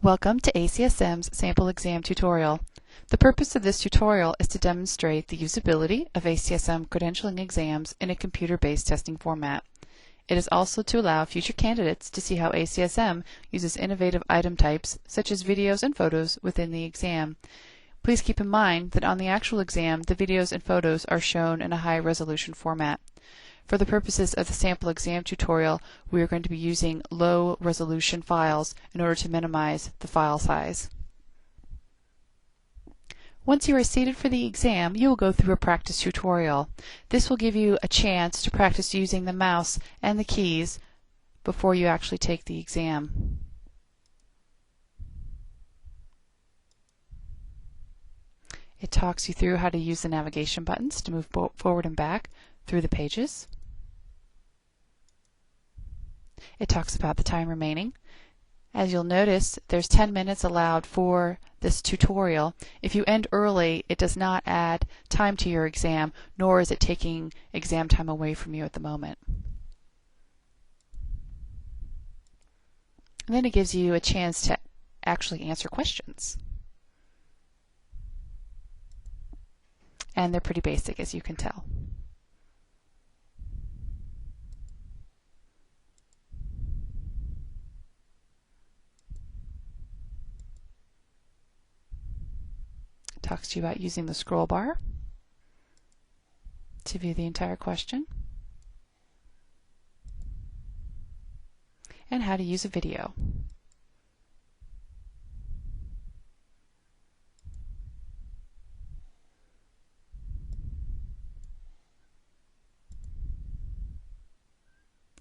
Welcome to ACSM's sample exam tutorial. The purpose of this tutorial is to demonstrate the usability of ACSM credentialing exams in a computer-based testing format. It is also to allow future candidates to see how ACSM uses innovative item types such as videos and photos within the exam. Please keep in mind that on the actual exam, the videos and photos are shown in a high-resolution format. For the purposes of the sample exam tutorial, we are going to be using low-resolution files in order to minimize the file size. Once you are seated for the exam, you will go through a practice tutorial. This will give you a chance to practice using the mouse and the keys before you actually take the exam. It talks you through how to use the navigation buttons to move forward and back through the pages. It talks about the time remaining. As you'll notice, there's 10 minutes allowed for this tutorial. If you end early, it does not add time to your exam, nor is it taking exam time away from you at the moment. And then it gives you a chance to actually answer questions. And they're pretty basic, as you can tell. Talks to you about using the scroll bar to view the entire question, and how to use a video.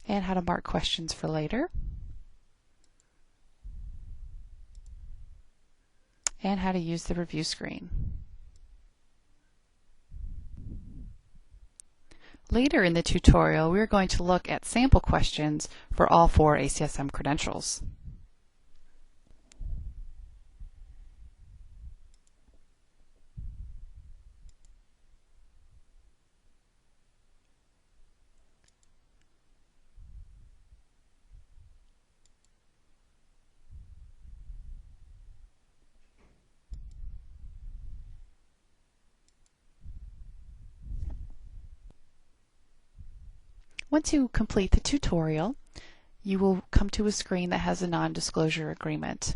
And how to mark questions for later. And how to use the review screen. Later in the tutorial, we are going to look at sample questions for all 4 ACSM credentials. Once you complete the tutorial, you will come to a screen that has a non-disclosure agreement.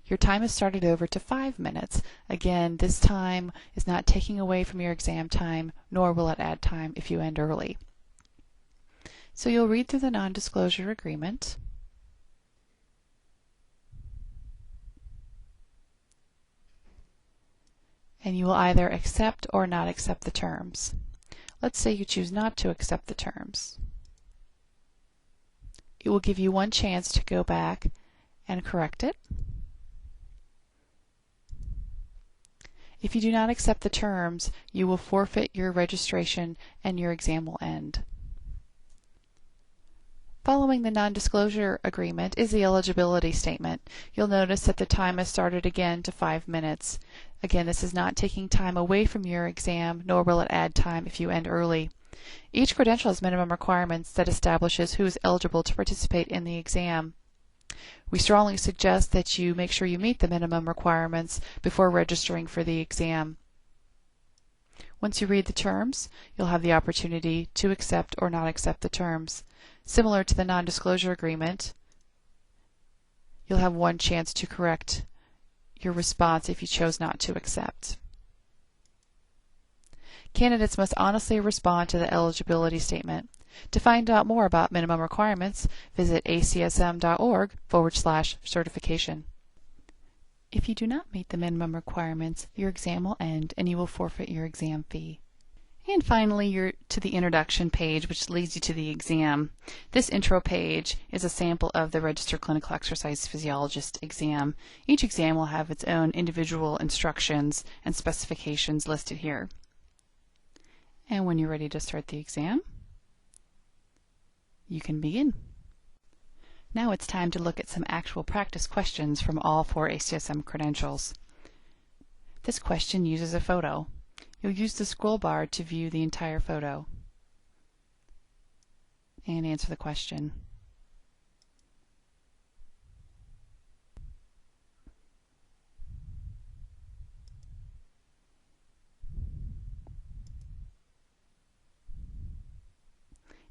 Your time is started over to 5 minutes. Again, this time is not taking away from your exam time, nor will it add time if you end early. So you'll read through the non-disclosure agreement. And you will either accept or not accept the terms. Let's say you choose not to accept the terms. It will give you one chance to go back and correct it. If you do not accept the terms, you will forfeit your registration and your exam will end. Following the non-disclosure agreement is the eligibility statement. You'll notice that the time has started again to 5 minutes. Again, this is not taking time away from your exam, nor will it add time if you end early. Each credential has minimum requirements that establishes who is eligible to participate in the exam. We strongly suggest that you make sure you meet the minimum requirements before registering for the exam. Once you read the terms, you'll have the opportunity to accept or not accept the terms. Similar to the non-disclosure agreement, you'll have one chance to correct your response if you chose not to accept. Candidates must honestly respond to the eligibility statement. To find out more about minimum requirements, visit acsm.org/certification. If you do not meet the minimum requirements, your exam will end and you will forfeit your exam fee. And finally, you're to the introduction page, which leads you to the exam. This intro page is a sample of the Registered Clinical Exercise Physiologist exam. Each exam will have its own individual instructions and specifications listed here. And when you're ready to start the exam, you can begin. Now it's time to look at some actual practice questions from all 4 ACSM credentials. This question uses a photo. You'll use the scroll bar to view the entire photo and answer the question.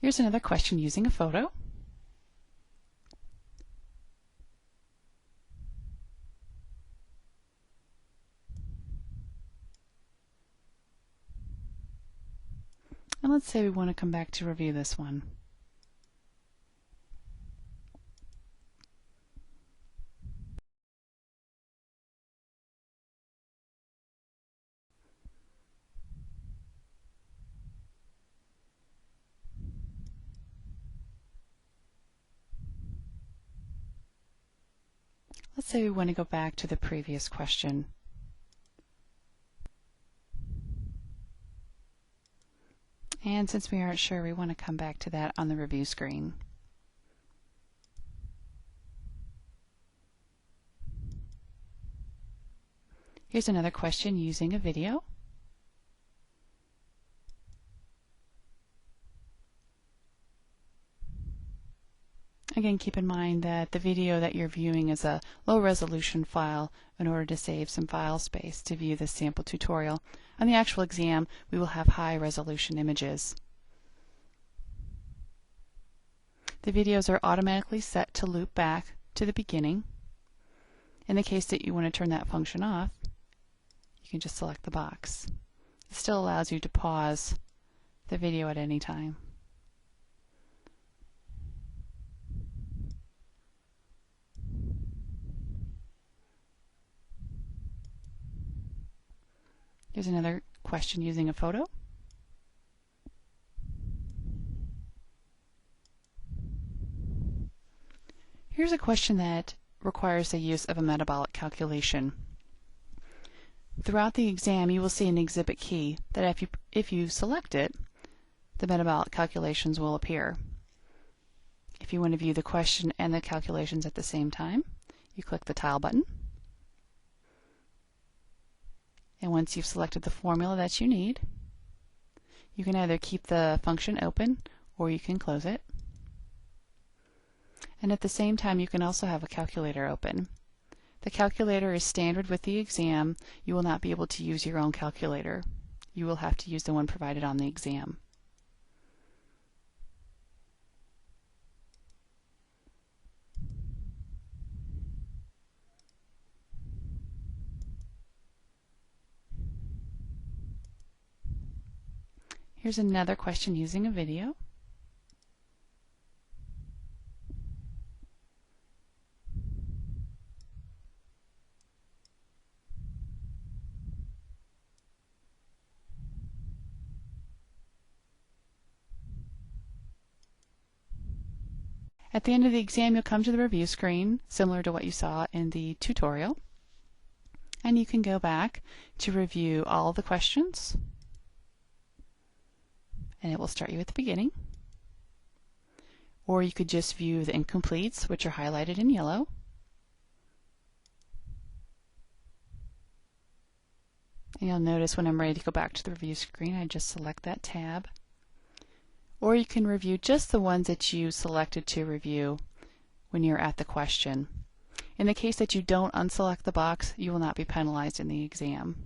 Here's another question using a photo. And let's say we want to come back to review this one. Let's say we want to go back to the previous question. And since we aren't sure, we want to come back to that on the review screen. Here's another question using a video. Again, keep in mind that the video that you're viewing is a low-resolution file in order to save some file space to view this sample tutorial. On the actual exam, we will have high-resolution images. The videos are automatically set to loop back to the beginning. In the case that you want to turn that function off, you can just select the box. It still allows you to pause the video at any time. Here's another question using a photo. Here's a question that requires the use of a metabolic calculation. Throughout the exam, you will see an exhibit key that if you select it, the metabolic calculations will appear. If you want to view the question and the calculations at the same time, you click the tile button. And once you've selected the formula that you need, you can either keep the function open or you can close it. And at the same time, you can also have a calculator open. The calculator is standard with the exam. You will not be able to use your own calculator. You will have to use the one provided on the exam. Here's another question using a video. At the end of the exam, you'll come to the review screen, similar to what you saw in the tutorial. And you can go back to review all the questions. And it will start you at the beginning. Or you could just view the incompletes, which are highlighted in yellow. And you'll notice when I'm ready to go back to the review screen, I just select that tab. Or you can review just the ones that you selected to review when you're at the question. In the case that you don't unselect the box, you will not be penalized in the exam.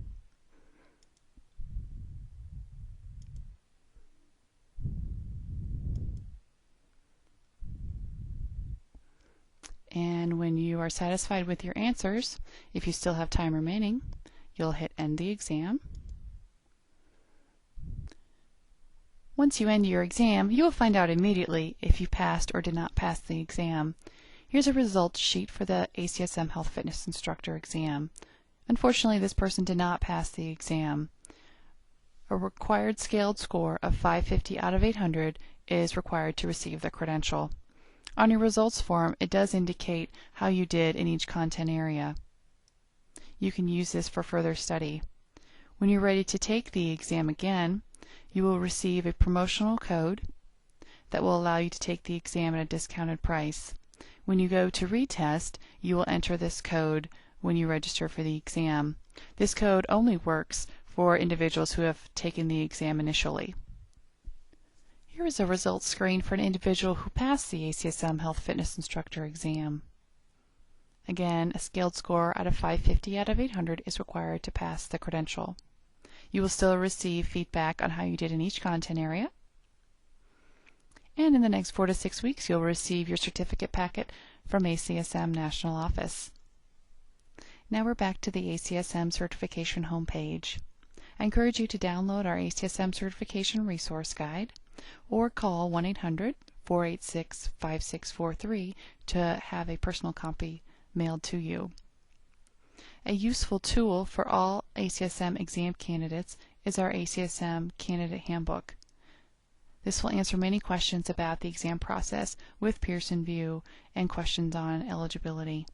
And when you are satisfied with your answers, if you still have time remaining, you'll hit End the Exam. Once you end your exam, you will find out immediately if you passed or did not pass the exam. Here's a results sheet for the ACSM Health Fitness Instructor exam. Unfortunately, this person did not pass the exam. A required scaled score of 550 out of 800 is required to receive the credential. On your results form, it does indicate how you did in each content area. You can use this for further study. When you're ready to take the exam again, you will receive a promotional code that will allow you to take the exam at a discounted price. When you go to retest, you will enter this code when you register for the exam. This code only works for individuals who have taken the exam initially. Here is a results screen for an individual who passed the ACSM Health Fitness Instructor exam. Again, a scaled score out of 550 out of 800 is required to pass the credential. You will still receive feedback on how you did in each content area. And in the next 4 to 6 weeks, you'll receive your certificate packet from ACSM National Office. Now we're back to the ACSM certification homepage. I encourage you to download our ACSM certification resource guide or call 1-800-486-5643 to have a personal copy mailed to you. A useful tool for all ACSM exam candidates is our ACSM Candidate Handbook. This will answer many questions about the exam process with Pearson VUE and questions on eligibility.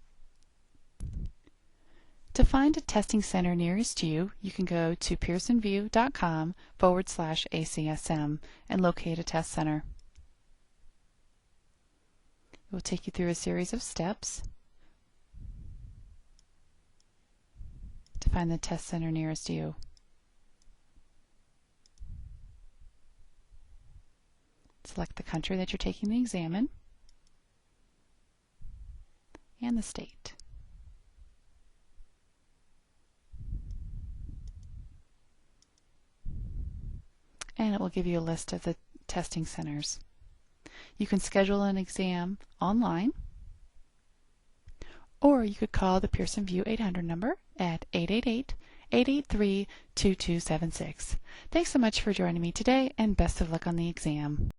To find a testing center nearest you, you can go to pearsonvue.com/ACSM and locate a test center. It will take you through a series of steps to find the test center nearest you. Select the country that you're taking the exam in and the state. And it will give you a list of the testing centers. You can schedule an exam online, or you could call the Pearson VUE 800 number at 888-883-2276. Thanks so much for joining me today, and best of luck on the exam.